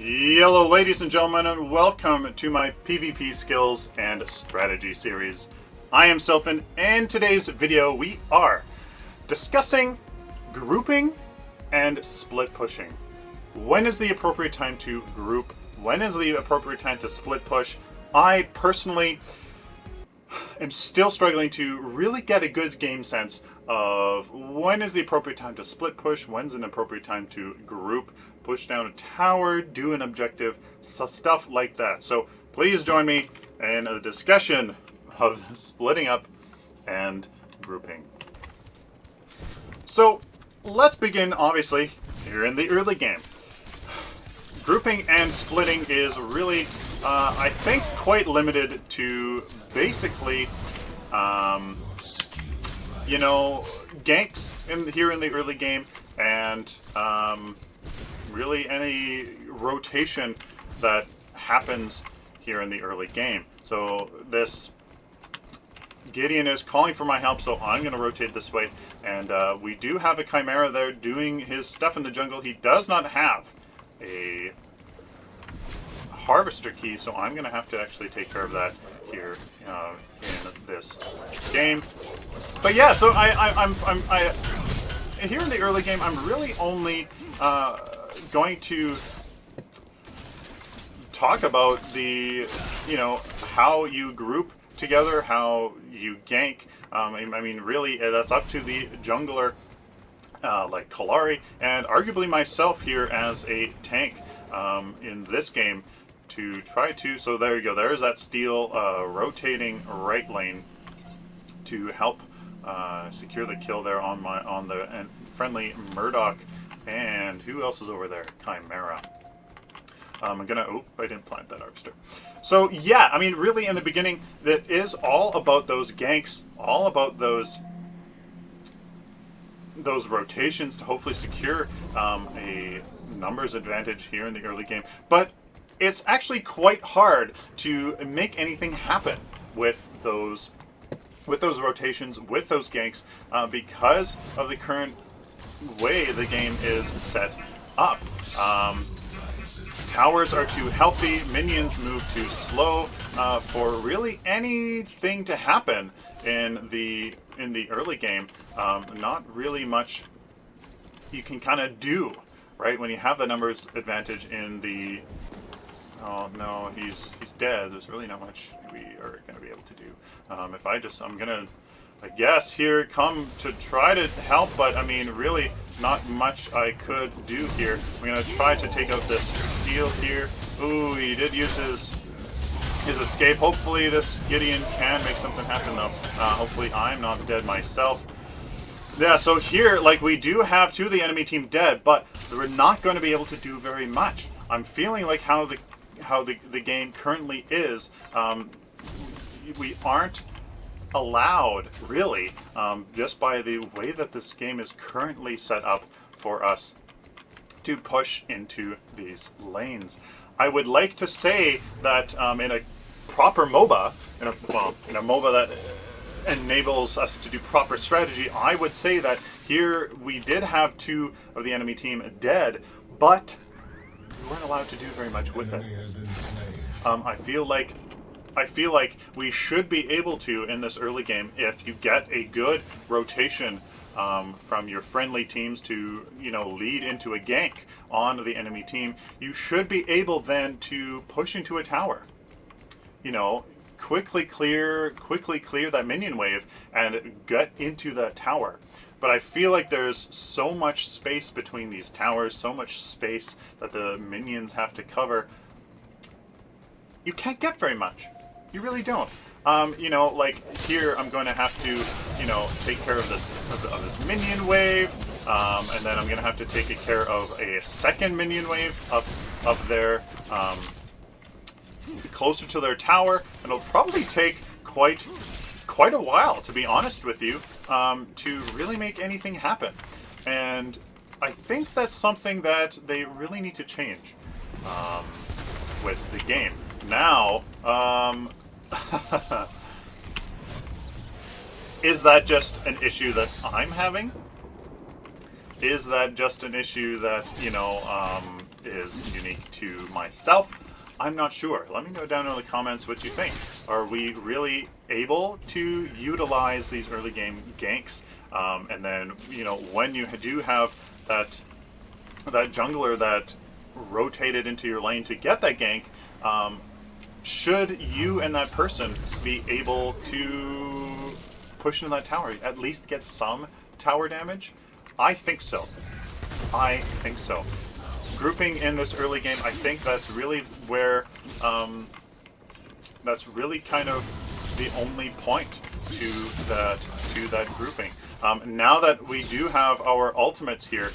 Hello ladies and gentlemen, and welcome to my PvP skills and strategy series. I am Sylphin, and in today's video we are discussing grouping and split pushing. When is the appropriate time to group? When is the appropriate time to split push? I personally am still struggling to really get a good game sense of when is the appropriate time to split push, when's an appropriate time to group, push down a tower, do an objective, stuff like that. So please join me in a discussion of splitting up and grouping. So let's begin, obviously, here in the early game. Grouping and splitting is really, I think, quite limited to basically, ganks here in the early game, and really any rotation that happens here in the early game. So this Gideon is calling for my help, so I'm going to rotate this way, and we do have a Chimera there doing his stuff in the jungle. He does not have a harvester key, so I'm going to have to actually take care of that here in this game. But yeah, so I'm here in the early game, I'm really only going to talk about the, how you group together, how you gank. I mean, really, that's up to the jungler, like Kalari, and arguably myself here as a tank in this game to try to. So there you go. There's that steel rotating right lane to help secure the kill there on the friendly Murdoch. And who else is over there? Chimera. I'm gonna, I didn't plant that harvester. So yeah, I mean, really in the beginning, that is all about those ganks, all about those rotations to hopefully secure a numbers advantage here in the early game. But it's actually quite hard to make anything happen with those rotations, with those ganks, because of the current way the game is set up. Towers are too healthy, minions move too slow for really anything to happen in the early game. Not really much you can kind of do, right, when you have the numbers advantage in the... Oh no, he's dead. There's really not much we are going to be able to do. I'm gonna, I guess, here come to try to help, but I mean, really not much I could do here. I'm gonna try to take out this steel here. Ooh, he did use his escape. Hopefully this Gideon can make something happen though. Hopefully I'm not dead myself. Yeah, so here, like, we do have two of the enemy team dead, but we're not going to be able to do very much. I'm feeling like how the game currently is, we aren't allowed, really, just by the way that this game is currently set up for us to push into these lanes. I would like to say that in a proper MOBA, in a MOBA that enables us to do proper strategy, I would say that here we did have two of the enemy team dead, but we weren't allowed to do very much with it. I feel like we should be able to, in this early game, if you get a good rotation from your friendly teams to, lead into a gank on the enemy team, you should be able then to push into a tower. Quickly clear that minion wave and get into that tower. But I feel like there's so much space between these towers, so much space that the minions have to cover. You can't get very much. You really don't. Like here, I'm going to have to, take care of this minion wave, and then I'm going to have to take care of a second minion wave up there, closer to their tower, and it'll probably take quite a while, to be honest with you, to really make anything happen. And I think that's something that they really need to change with the game. Now, is that just an issue that I'm having? Is that just an issue that, is unique to myself. I'm not sure. Let me know down in the comments what you think. Are we really able to utilize these early game ganks? And then, you know, when you do have that jungler that rotated into your lane to get that gank, should you and that person be able to push into that tower, at least get some tower damage? I think so. I think so. Grouping in this early game, I think that's really where, that's really kind of the only point to that grouping. Now that we do have our ultimates here,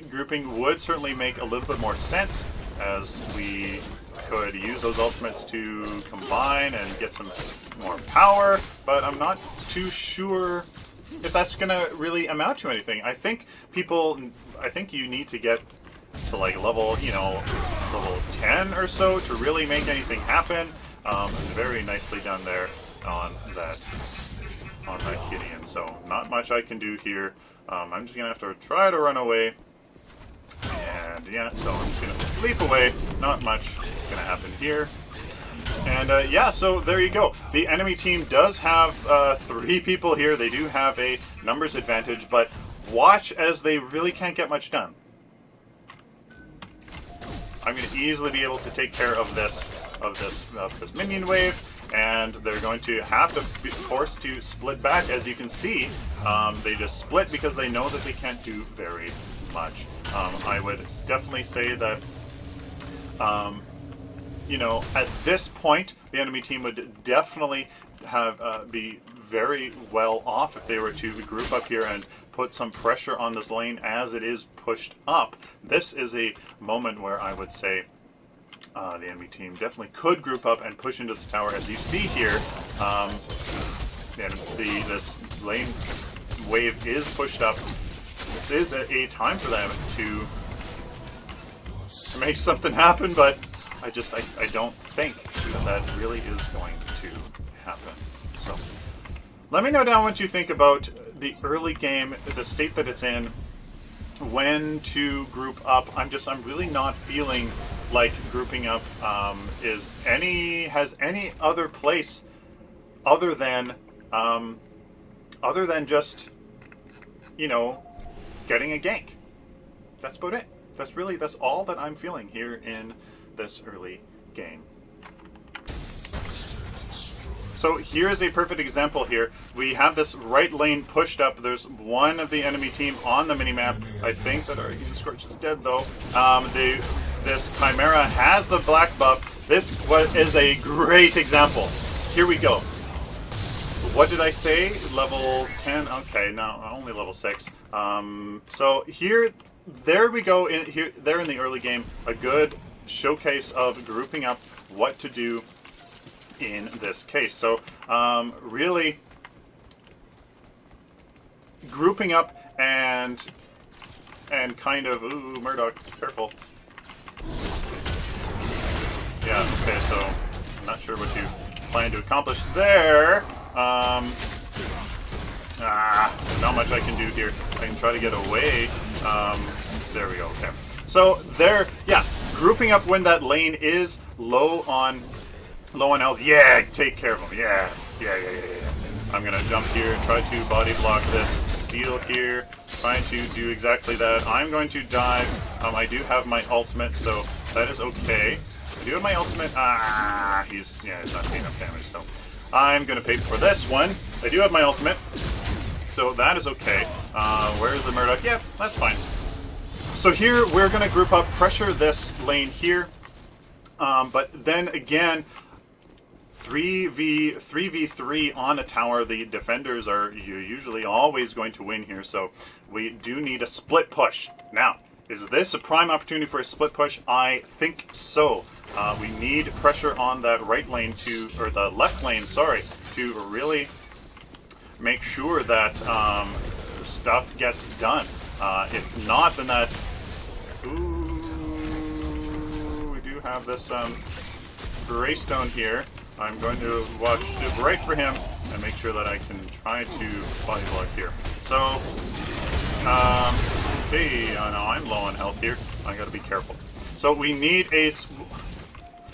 grouping would certainly make a little bit more sense, as we could use those ultimates to combine and get some more power, but I'm not too sure if that's gonna really amount to anything. I think you need to get to like level 10 or so to really make anything happen. Very nicely done there on that Gideon. So not much I can do here. I'm just gonna have to try to run away. And yeah, so I'm just gonna leap away. Not much gonna happen here. And yeah, so there you go. The enemy team does have 3 people here. They do have a numbers advantage, but watch as they really can't get much done. I'm going to easily be able to take care of this minion wave, and they're going to have to be forced to split back. As you can see, they just split because they know that they can't do very much. I would definitely say that, you know, at this point, the enemy team would definitely have be very well off if they were to group up here and put some pressure on this lane as it is pushed up. This is a moment where I would say the enemy team definitely could group up and push into this tower. As you see here, and this lane wave is pushed up. This is a time for them to make something happen, but I don't think that really is going to happen. So let me know down what you think about the early game, the state that it's in, when to group up. I'm really not feeling like grouping up has any other place other than just, you know, getting a gank. That's about it. That's all that I'm feeling here in this early game. So here's a perfect example here. We have this right lane pushed up. There's one of the enemy team on the minimap. I think that our Scorch is dead though. This Chimera has the black buff. This is a great example. Here we go. What did I say? Level 10? Okay, no, only level 6. So there we go. There in the early game, a good showcase of grouping up what to do in this case. So really grouping up and kind of, ooh, Murdoch, careful. Yeah, okay, so I'm not sure what you plan to accomplish there. Not much I can do here. I can try to get away. There we go, okay. So there, yeah, grouping up when that lane is low on health. Yeah, take care of him. Yeah. I'm gonna jump here and try to body block this steal here. Trying to do exactly that. I'm going to dive. I do have my ultimate, so that is okay. I do have my ultimate. He's not taking enough damage, so I'm gonna pay for this one. I do have my ultimate, so that is okay. Where's the Murdoch? Yeah, that's fine. So here we're gonna group up, pressure this lane here, but then again, 3v3 on a tower, the defenders are usually always going to win here, so we do need a split push. Now, is this a prime opportunity for a split push? I think so. We need pressure on that right lane or the left lane, sorry, to really make sure that stuff gets done. If not, then that... Ooh, we do have this Greystone here. I'm going to watch right for him and make sure that I can try to body block here. So, okay, now I'm low on health here. I gotta be careful. So we need a...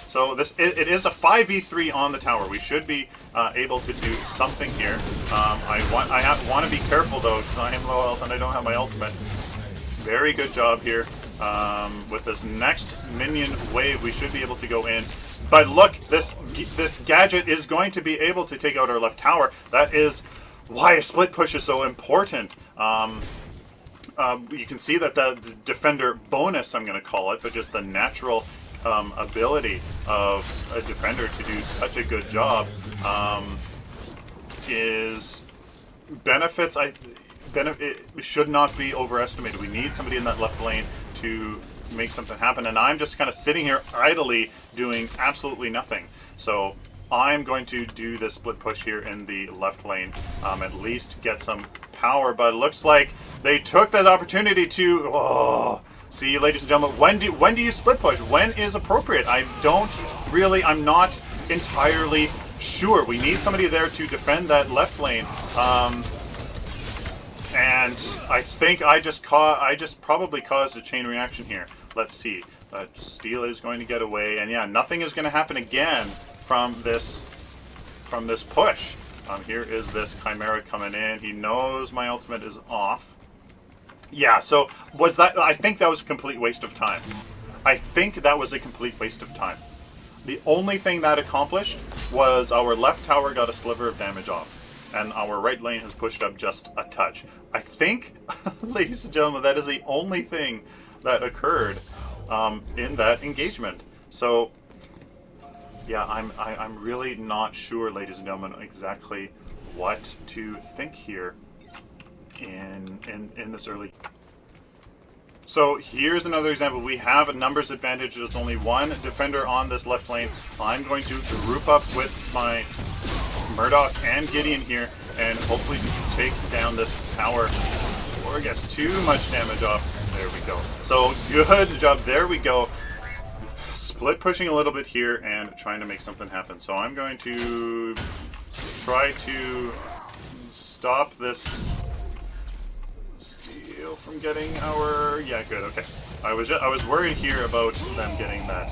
So it is a 5v3 on the tower. We should be able to do something here. I want to be careful though, because I am low health and I don't have my ultimate. Very good job here. With this next minion wave, we should be able to go in. But look, this gadget is going to be able to take out our left tower. That is why a split push is so important. You can see that the defender bonus, I'm going to call it, but just the natural ability of a defender to do such a good job is benefits. It should not be overestimated. We need somebody in that left lane to make something happen, and I'm just kind of sitting here idly doing absolutely nothing. So I'm going to do this split push here in the left lane, at least get some power, but it looks like they took that opportunity to... Oh, see, ladies and gentlemen, when do you split push? When is appropriate? I'm not entirely sure. We need somebody there to defend that left lane. And I think I just probably caused a chain reaction here. Let's see. Steel is going to get away, and yeah, nothing is going to happen again from this push. Here is this Chimera coming in. He knows my ultimate is off. Yeah, so I think that was a complete waste of time. I think that was a complete waste of time. The only thing that accomplished was our left tower got a sliver of damage off, and our right lane has pushed up just a touch. I think, ladies and gentlemen, that is the only thing that occurred in that engagement. So, yeah, I'm really not sure, ladies and gentlemen, exactly what to think here in this early. So here's another example. We have a numbers advantage. There's only one defender on this left lane. I'm going to group up with my Murdoch and Gideon here and hopefully take down this tower before it gets too much damage off. There we go. So good job. There we go. Split pushing a little bit here and trying to make something happen. So I'm going to try to stop this steel from getting our... Yeah, good, okay. I was worried here about them getting that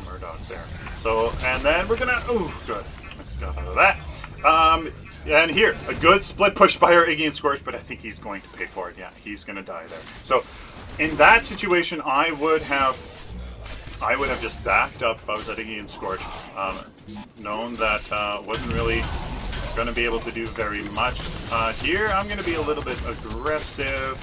Murdoch there. So, and then we're gonna... Oh, good. Let's get out of that. And here, a good split push by our Iggy and Scorch, but I think he's going to pay for it. Yeah, he's gonna die there. So, in that situation, I would have just backed up if I was at Iggy and Scorch, known that wasn't really going to be able to do very much. Here, I'm going to be a little bit aggressive,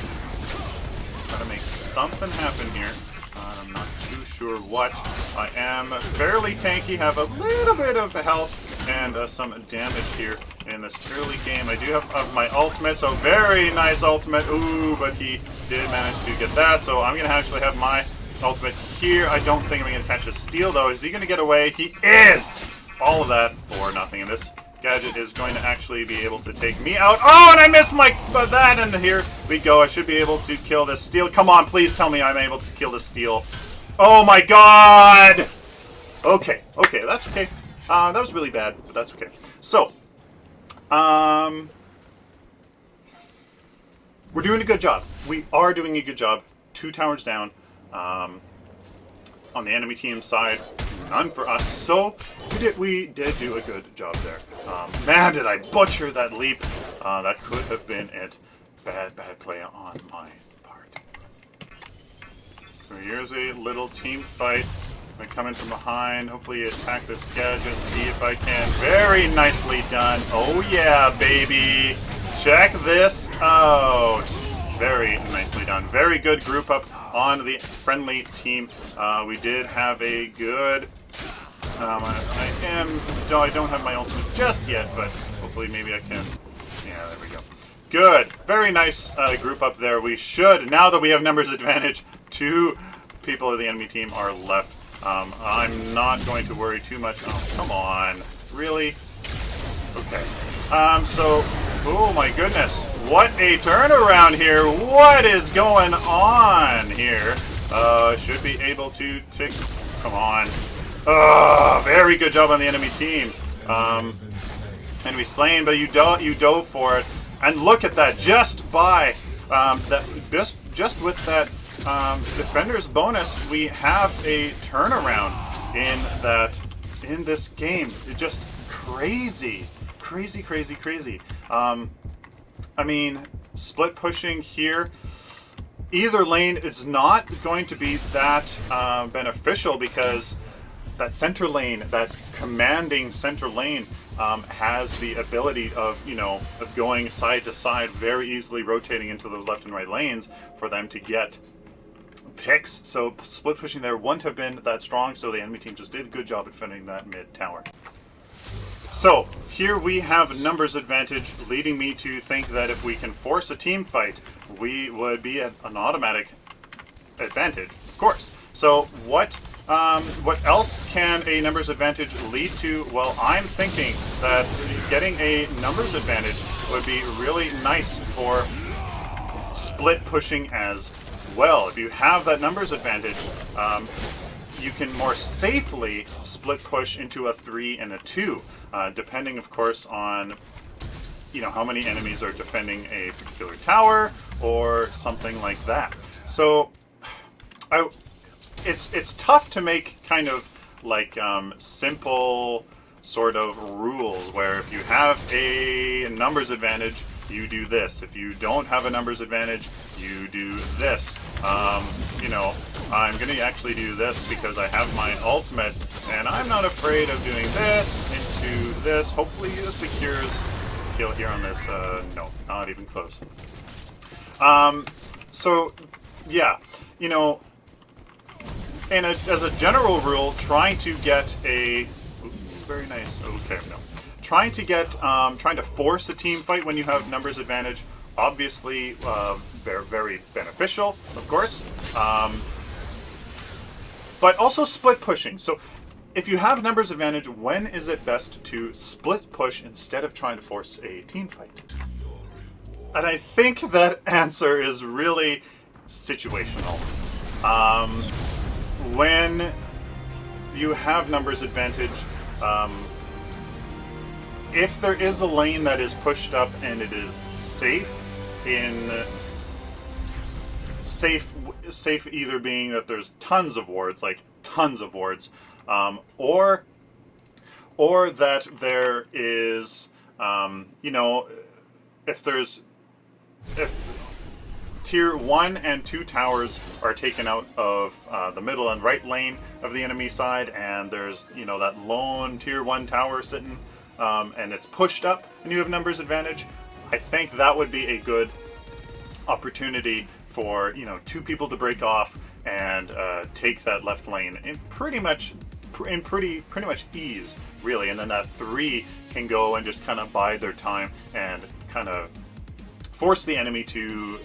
try to make something happen here. I'm not too sure what. I am fairly tanky, have a little bit of health and some damage here in this early game. I do have my ultimate, so very nice ultimate. Ooh, but he did manage to get that, so I'm going to actually have my ultimate here. I don't think I'm going to catch a steal, though. Is he going to get away? He is! All of that for nothing, and this gadget is going to actually be able to take me out. Oh, and I missed my that, and here we go. I should be able to kill this steal. Come on, please tell me I'm able to kill this steal. Oh my god! Okay, that's okay. That was really bad, but that's okay. So, we're doing a good job. We are doing a good job. 2 towers down. On the enemy team side, none for us. So we did do a good job there. Man, did I butcher that leap. That could have been it. Bad play on my part. So here's a little team fight. I'm coming from behind. Hopefully attack this gadget. See if I can. Very nicely done. Oh yeah, baby. Check this out. Very nicely done. Very good group up on the friendly team. We did have a good... I don't have my ultimate just yet, but hopefully maybe I can... Yeah, there we go. Good. Very nice group up there. We should, now that we have numbers advantage, 2 people of the enemy team are left. I'm not going to worry too much. Oh, come on. Really? Okay. So... Oh my goodness, what a turnaround here. What is going on here? Should be able to take... Come on. Very good job on the enemy team. Enemy slain, but you dove for it. And look at that, just by... just with that defender's bonus, we have a turnaround in this game. It's just crazy. I mean, split pushing here, either lane is not going to be that beneficial, because that center lane, that commanding center lane, has the ability of, of going side to side, very easily rotating into those left and right lanes for them to get picks. So split pushing there wouldn't have been that strong, so the enemy team just did a good job at defending that mid tower. So here we have numbers advantage, leading me to think that if we can force a team fight, we would be at an automatic advantage, of course. So what else can a numbers advantage lead to? Well, I'm thinking that getting a numbers advantage would be really nice for split pushing as well. If you have that numbers advantage, you can more safely split push into a 3 and a 2, depending, of course, on how many enemies are defending a particular tower or something like that. So it's tough to make kind of like simple sort of rules where if you have a numbers advantage, you do this. If you don't have a numbers advantage, you do this. I'm going to actually do this because I have my ultimate, and I'm not afraid of doing this into this. Hopefully this secures kill here on this. No, not even close. So, yeah, and as a general rule, trying to get a... Ooh, very nice. Okay, no. Trying to force a team fight when you have numbers advantage, obviously very, very beneficial, of course. But also split pushing. So if you have numbers advantage, when is it best to split push instead of trying to force a team fight? And I think that answer is really situational. When you have numbers advantage, if there is a lane that is pushed up and it is safe either being that there's tons of wards, or that there is, if tier 1 and 2 towers are taken out of the middle and right lane of the enemy side, and there's, that lone tier 1 tower sitting, and it's pushed up and you have numbers advantage, I think that would be a good opportunity for, 2 people to break off and take that left lane in pretty much ease, really, and then that 3 can go and just kind of bide their time and kind of force the enemy to,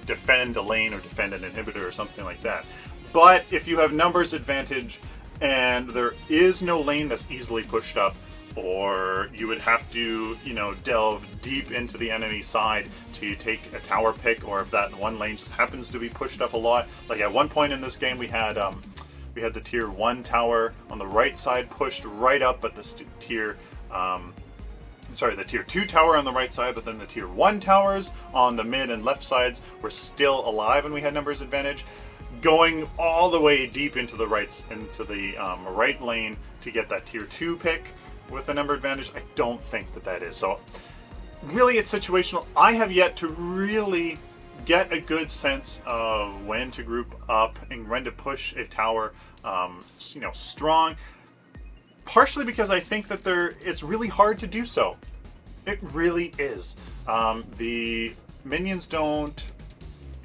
defend a lane or defend an inhibitor or something like that. But if you have numbers advantage and there is no lane that's easily pushed up, or you would have to, delve deep into the enemy side to take a tower pick, or if that one lane just happens to be pushed up a lot. Like at one point in this game, we had the tier 1 tower on the right side pushed right up, but the tier 2 tower on the right side, but then the tier 1 towers on the mid and left sides were still alive, and we had numbers advantage. Going all the way deep into the right lane to get that tier 2 pick with the number advantage, I don't think that is. So really it's situational. I have yet to really get a good sense of when to group up and when to push a tower strong, partially because I think that it's really hard to do so. It really is. The minions don't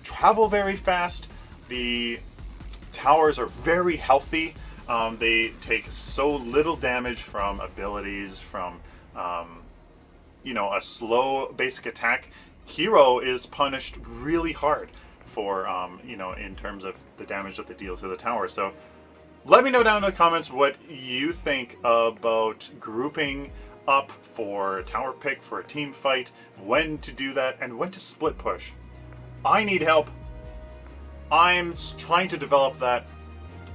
travel very fast. The towers are very healthy. They take so little damage from abilities, from a slow basic attack. Hero is punished really hard for in terms of the damage that they deal to the tower. So let me know down in the comments what you think about grouping up for a tower pick for a team fight, when to do that, and when to split push. I need help. I'm trying to develop that.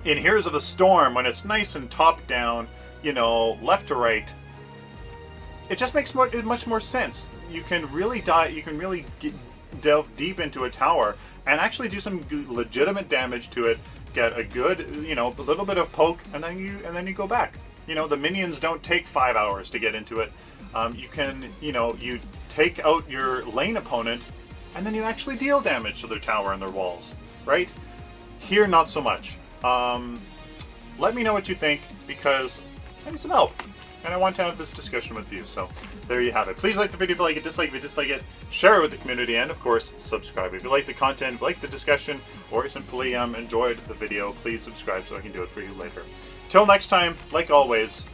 In Heroes of the Storm, when it's nice and top down, left to right, it just makes much more sense. You can really delve deep into a tower and actually do some legitimate damage to it, get a good, a little bit of poke, and then you go back. The minions don't take 5 hours to get into it. You can, you take out your lane opponent, and then you actually deal damage to their tower and their walls, right? Here, not so much. Let me know what you think, because I need some help, and I want to have this discussion with you. So there you have it. Please like the video if you like it, dislike if you dislike it, share it with the community, and of course, subscribe. If you like the content, if you like the discussion, or you simply enjoyed the video, please subscribe so I can do it for you later. Till next time, like always,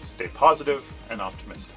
stay positive and optimistic.